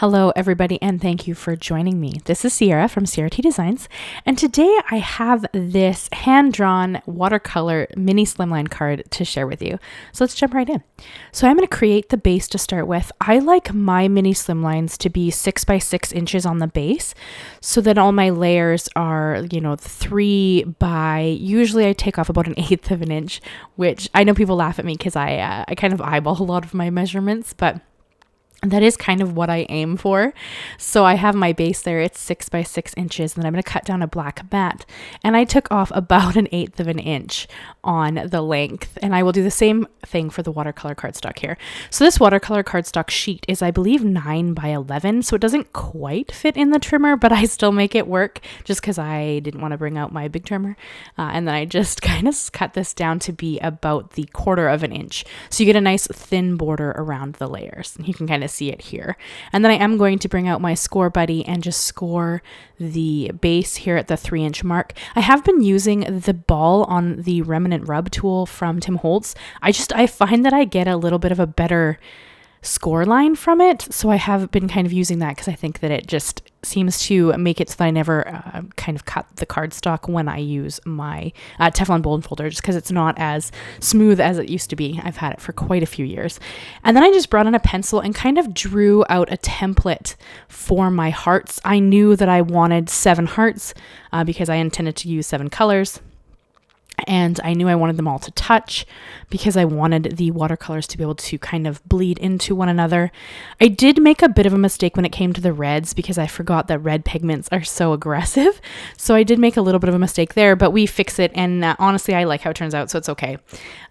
Hello everybody and thank you for joining me. This is Ciara from Ciara T Designs, and today I have this hand-drawn watercolor mini slimline card to share with you. So let's jump right in. So I'm going to create the base to start with. I like my mini slimlines to be 6 by 6 inches on the base so that all my layers are, 3 by, usually I take off about 1/8 of an inch, which I know people laugh at me because I kind of eyeball a lot of my measurements, but that is kind of what I aim for. So I have my base there, it's 6 by 6 inches, and then I'm going to cut down a black mat. And I took off about 1/8 of an inch on the length. And I will do the same thing for the watercolor cardstock here. So this watercolor cardstock sheet is, I believe, 9 by 11. So it doesn't quite fit in the trimmer, but I still make it work just because I didn't want to bring out my big trimmer. And then I just kind of cut this down to be about the 1/4 of an inch. So you get a nice thin border around the layers. You can kind of see it here. And then I am going to bring out my score buddy and just score the base here at the 3-inch mark. I have been using the ball on the Remanent Rub tool from Tim Holtz. I find that I get a little bit of a better score line from it. So I have been kind of using that because I think that it just seems to make it so that I never kind of cut the cardstock when I use my Teflon bold folder, just because it's not as smooth as it used to be. I've had it for quite a few years. And then I just brought in a pencil and kind of drew out a template for my hearts. I knew that I wanted 7 hearts because I intended to use 7 colors. And I knew I wanted them all to touch because I wanted the watercolors to be able to kind of bleed into one another. I did make a bit of a mistake when it came to the reds because I forgot that red pigments are so aggressive. So I did make a little bit of a mistake there, but we fix it. And honestly, I like how it turns out, so it's okay.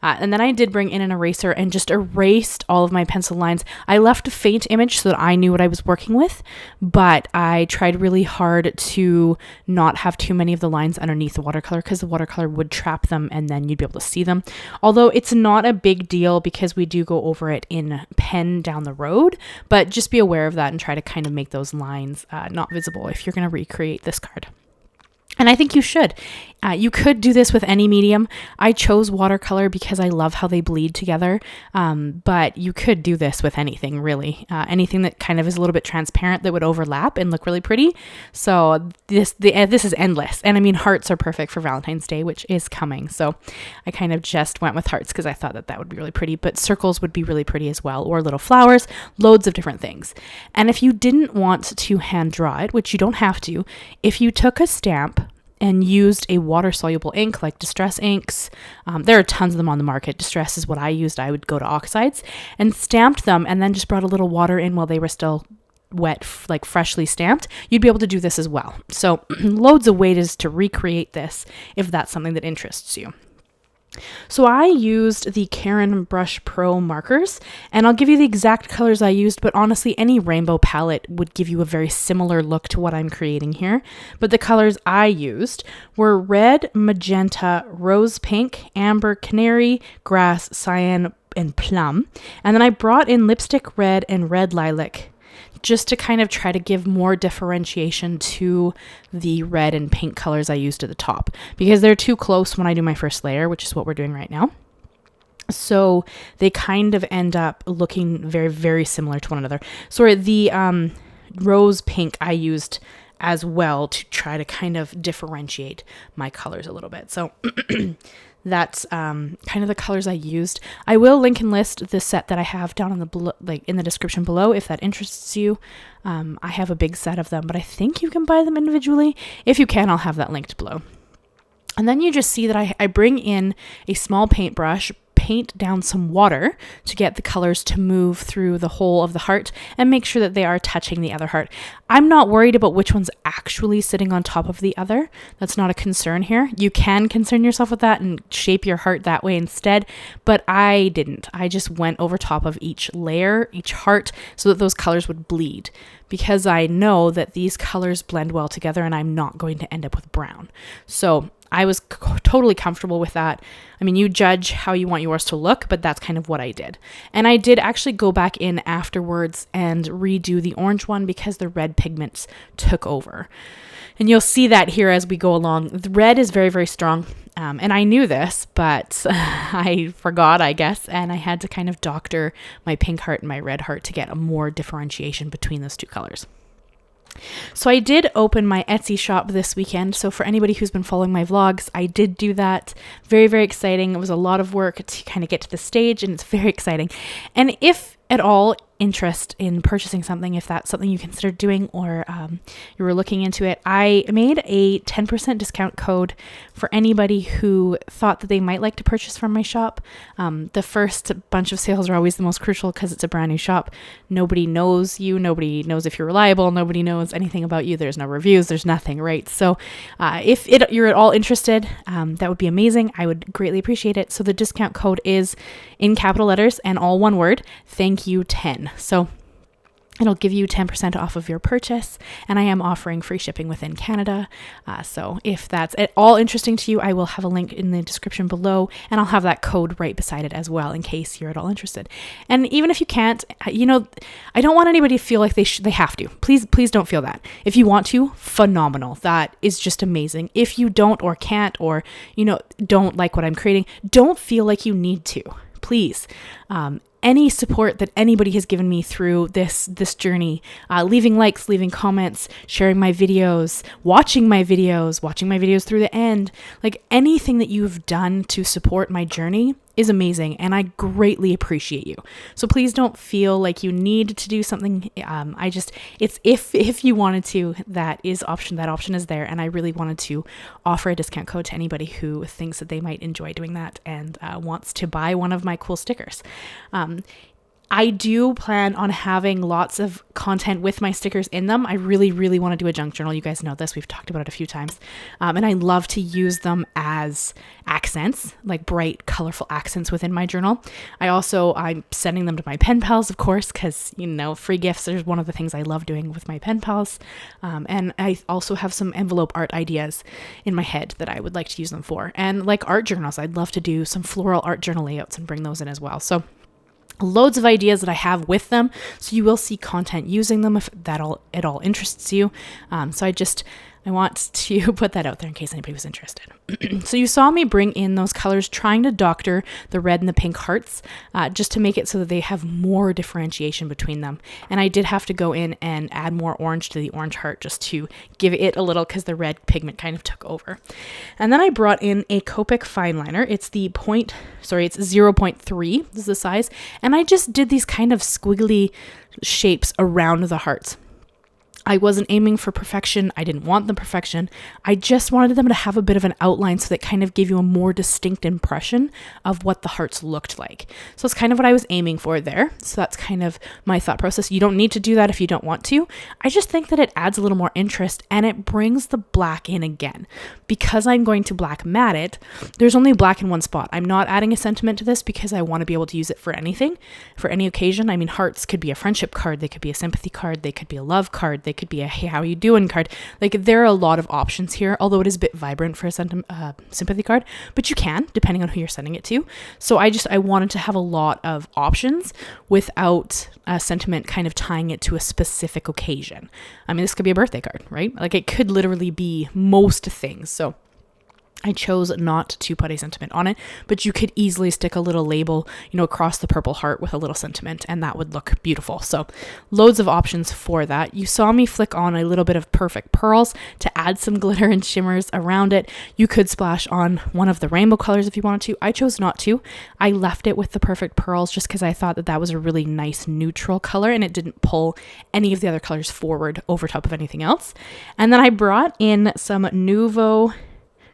And then I did bring in an eraser and just erased all of my pencil lines. I left a faint image so that I knew what I was working with, but I tried really hard to not have too many of the lines underneath the watercolor because the watercolor would trap them and then you'd be able to see them. Although it's not a big deal because we do go over it in pen down the road, but just be aware of that and try to kind of make those lines not visible if you're going to recreate this card. And I think you should. You could do this with any medium. I chose watercolor because I love how they bleed together, but you could do this with anything, really. Anything that kind of is a little bit transparent that would overlap and look really pretty. So this is endless. And I mean, hearts are perfect for Valentine's Day, which is coming. So I kind of just went with hearts because I thought that would be really pretty, but circles would be really pretty as well, or little flowers, loads of different things. And if you didn't want to hand draw it, which you don't have to, if you took a stamp and used a water-soluble ink like Distress inks. There are tons of them on the market. Distress is what I used. I would go to Oxides and stamped them and then just brought a little water in while they were still wet, like freshly stamped. You'd be able to do this as well. So loads of ways to recreate this if that's something that interests you. So I used the Karin Brushmarker Pro markers, and I'll give you the exact colors I used, but honestly, any rainbow palette would give you a very similar look to what I'm creating here. But the colors I used were red, magenta, rose pink, amber, canary, grass, cyan, and plum. And then I brought in lipstick red and red lilac just to kind of try to give more differentiation to the red and pink colors I used at the top because they're too close when I do my first layer, which is what we're doing right now. So they kind of end up looking very, very similar to one another. So the rose pink I used as well to try to kind of differentiate my colors a little bit. So that's kind of the colors I used. I will link and list the set that I have down in the description below if that interests you. I have a big set of them, but I think you can buy them individually. If you can, I'll have that linked below. And then you just see that I bring in a small paintbrush, paint down some water to get the colors to move through the whole of the heart and make sure that they are touching the other heart. I'm not worried about which one's actually sitting on top of the other. That's not a concern here. You can concern yourself with that and shape your heart that way instead, but I didn't. I just went over top of each layer, each heart, so that those colors would bleed because I know that these colors blend well together and I'm not going to end up with brown. So I was totally comfortable with that. I mean, you judge how you want yours to look, but that's kind of what I did. And I did actually go back in afterwards and redo the orange one because the red pigments took over. And you'll see that here as we go along. The red is very, very strong. And I knew this, but I forgot, I guess. And I had to kind of doctor my pink heart and my red heart to get a more differentiation between those two colors. So I did open my Etsy shop this weekend. So for anybody who's been following my vlogs, I did do that. Very, very exciting. It was a lot of work to kind of get to the stage, and it's very exciting. And if at all interest in purchasing something, if that's something you consider doing or you were looking into it, I made a 10% discount code for anybody who thought that they might like to purchase from my shop. The first bunch of sales are always the most crucial because it's a brand new shop. Nobody knows you. Nobody knows if you're reliable. Nobody knows anything about you. There's no reviews. There's nothing, right? So if you're at all interested, that would be amazing. I would greatly appreciate it. So the discount code is in capital letters and all one word, thank you 10. So it'll give you 10% off of your purchase, and I am offering free shipping within Canada. So if that's at all interesting to you, I will have a link in the description below, and I'll have that code right beside it as well in case you're at all interested. And even if you can't, I don't want anybody to feel like they have to. Please don't feel that. If you want to, phenomenal. That is just amazing. If you don't or can't or, don't like what I'm creating, don't feel like you need to. Please. Any support that anybody has given me through this journey, leaving likes, leaving comments, sharing my videos, watching my videos through the end, like anything that you've done to support my journey is amazing, and I greatly appreciate you. So please don't feel like you need to do something. It's if you wanted to, that option is there, and I really wanted to offer a discount code to anybody who thinks that they might enjoy doing that and wants to buy one of my cool stickers. I do plan on having lots of content with my stickers in them. I really, really want to do a junk journal. You guys know this. We've talked about it a few times. And I love to use them as accents, like bright, colorful accents within my journal. I'm sending them to my pen pals, of course, because, free gifts is one of the things I love doing with my pen pals. And I also have some envelope art ideas in my head that I would like to use them for. And like art journals, I'd love to do some floral art journal layouts and bring those in as well. So loads of ideas that I have with them, so you will see content using them if that at all interests you. I want to put that out there in case anybody was interested. So you saw me bring in those colors, trying to doctor the red and the pink hearts, just to make it so that they have more differentiation between them. And I did have to go in and add more orange to the orange heart just to give it a little, because the red pigment kind of took over. And then I brought in a Copic fine liner. It's 0.3. This is the size. And I just did these kind of squiggly shapes around the hearts. I wasn't aiming for perfection. I didn't want the perfection. I just wanted them to have a bit of an outline so that kind of gave you a more distinct impression of what the hearts looked like. So it's kind of what I was aiming for there. So that's kind of my thought process. You don't need to do that if you don't want to. I just think that it adds a little more interest, and it brings the black in again. Because I'm going to black matte it, there's only black in one spot. I'm not adding a sentiment to this because I want to be able to use it for anything, for any occasion. I mean, hearts could be a friendship card. They could be a sympathy card. They could be a love card. They could be a hey, how you doing card. Like, there are a lot of options here, although it is a bit vibrant for a sympathy card, but you can, depending on who you're sending it to. So I wanted to have a lot of options without a sentiment kind of tying it to a specific occasion. I mean, this could be a birthday card, right? Like, it could literally be most things. So I chose not to put a sentiment on it, but you could easily stick a little label, across the purple heart with a little sentiment, and that would look beautiful. So loads of options for that. You saw me flick on a little bit of Perfect Pearls to add some glitter and shimmers around it. You could splash on one of the rainbow colors if you wanted to. I chose not to. I left it with the Perfect Pearls just because I thought that was a really nice neutral color, and it didn't pull any of the other colors forward over top of anything else. And then I brought in some Nuvo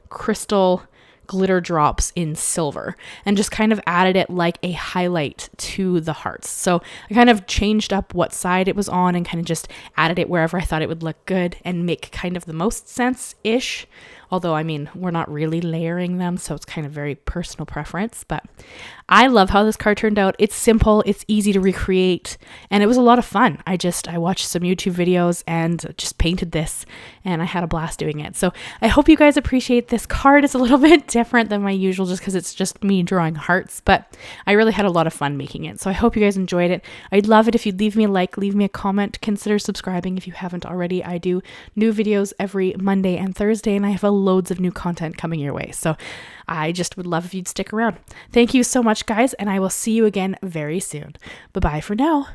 crystal glitter drops in silver and just kind of added it like a highlight to the hearts. So I kind of changed up what side it was on and kind of just added it wherever I thought it would look good and make kind of the most sense-ish Although, I mean, we're not really layering them, so it's kind of very personal preference. But I love how this card turned out. It's simple, it's easy to recreate, and it was a lot of fun. I watched some YouTube videos and just painted this, and I had a blast doing it. So I hope you guys appreciate this card. It's a little bit different than my usual just because it's just me drawing hearts, but I really had a lot of fun making it. So I hope you guys enjoyed it. I'd love it if you'd leave me a like, leave me a comment, consider subscribing if you haven't already. I do new videos every Monday and Thursday, and I have loads of new content coming your way. So I just would love if you'd stick around. Thank you so much, guys, and I will see you again very soon. Bye-bye for now.